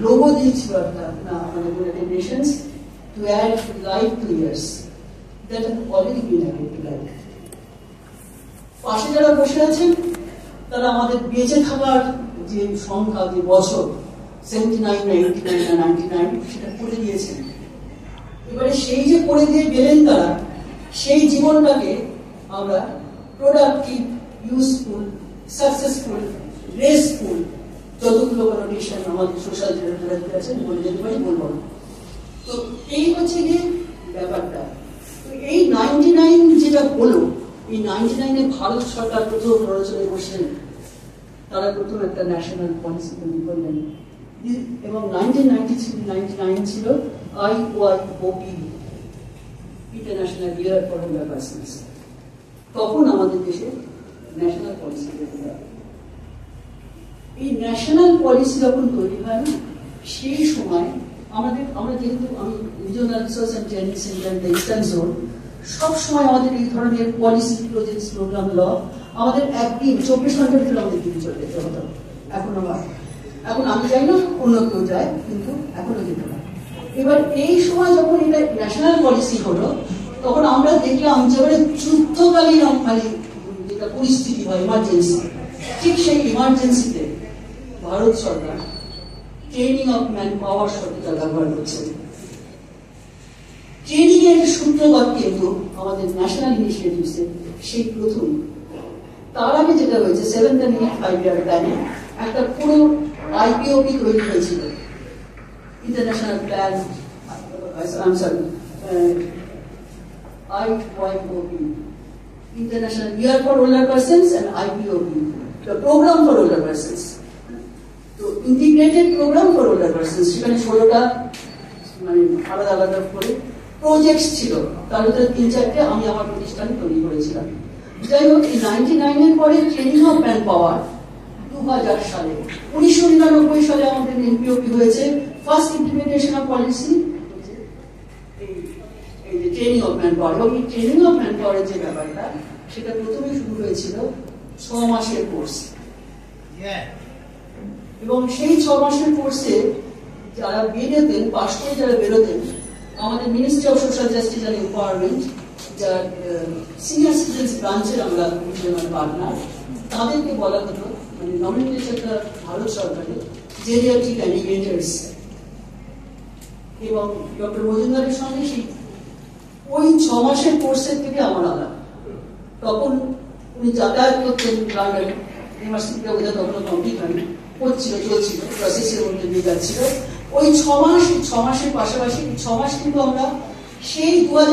Logo দিয়েছিল একটা না আমাদের United Nations to add life to years that have already been added to life. পাশে যারা বসে আছেন তারা আমাদের বেঁচে থাকার যে সংখ্যা, যে বছর 79, 89 না 99 সেটা করে দিয়েছেন। এবারে সেই যে করে দিয়ে গেলেন তারা, সেই জীবনটাকে আমরা প্রোডাক্টিভ, ইউজফুল, সাকসেসফুল, গ্রেসফুল যতগুলো কনোটেশন আমাদের সোশ্যাল থেরাপি আছে বলে যেতে পারি, বলবো না। তো এই হচ্ছে যে ব্যাপারটা। তো এই 99 যেটা হলো, এই 99-এ ভারত সরকার প্রথম আলোচনায় বসলেন, তারা প্রথম একটা ন্যাশনাল পলিসি তৈরি করলেন এবং 1999 ছিল IYOP, international year for older persons. তখন আমাদের দেশে ন্যাশনাল পলিসি তৈরি হয়। এই ন্যাশনাল পলিসি যখন তৈরি হয় না, সেই সময় আমরা যেহেতু আমি regional research and training centre the eastern zone, সবসময় আমাদের এই ধরনের পলিসি প্রজেক্ট প্রোগ্রাম ল আমাদের একদিন 24 ঘন্টার ভিতরে আমাদের দিন চলে যেতে হতো। এখন আমি যাই না, অন্য কেউ যায়, কিন্তু এখনো যেতে না। এবার এই সময় যখন এটা ন্যাশনাল পলিসি হলো, তখন আমরা দেখলাম যে যুদ্ধকালীন মানে যেটা পরিস্থিতি হয়, ইমার্জেন্সি, ঠিক সেই ইমার্জেন্সিতে ভারত সরকার ট্রেনিং অফ ম্যান পাওয়ার শব্দটা ব্যবহার করছে। ট্রেনিং এর সূত্রপাত কিন্তু আমাদের ন্যাশনাল ইনিশিয়েটিভসে সেই প্রথম। তার আগে যেটা হয়েছে 7th and 5-year প্ল্যানে একটা পুরো IPOP তৈরি হয়েছিল, international plan, IYOP, international year for older persons and IPOP, the program for older persons. তো integrated programme for older persons, সেখানে 16টা মানে আলাদা আলাদা করে প্রজেক্ট ছিল, তার ভিতরে 3-4টে আমি আমার প্রতিষ্ঠানে তৈরি করেছিলাম। যাই হোক, এই 99-এর পরে ট্রেনিং অফ ম্যান পাওয়ার 2000 সালে, 1999 সালে আমাদের NPOP হয়েছে, ফার্স্ট ইমপ্লিমেন্টেশন অফ পলিসি এই যে ট্রেনিং অফ ম্যান পাওয়ার। এবং এই ট্রেনিং অফ ম্যান পাওয়ারের যে ব্যাপারটা, সেটা প্রথমে শুরু হয়েছিল 6 মাসের কোর্স, এবং সেই 6 মাসের কোর্সে যারা বেরোতেন, পাশ করে যারা বেরোতেন, আমাদের ministry of social justice and empowerment, যার সিনিয়র সিটিজেন্স ব্রাঞ্চের আমরা পার্টনার, তাদেরকে বলা হতো, মানে নমিনেটেডটা ভারত সরকারের জেরিয়াট্রিক অ্যানিমেটর্স। এবং ডক্টর মজুমদারের সঙ্গে সেই ওই 6 মাসের কোর্সের থেকে আমার আলাদা। তখন উনি যাতায়াত করতেন লন্ডন, ইউনিভার্সিটিটা বোধহয় তখনও কমপ্লিট হয়নি, চলছিল, প্রসেসের মধ্যে দিয়ে যাচ্ছিল। ওই 6 মাসের পাশাপাশি 6 মাস কিন্তু আমরা সেই 2000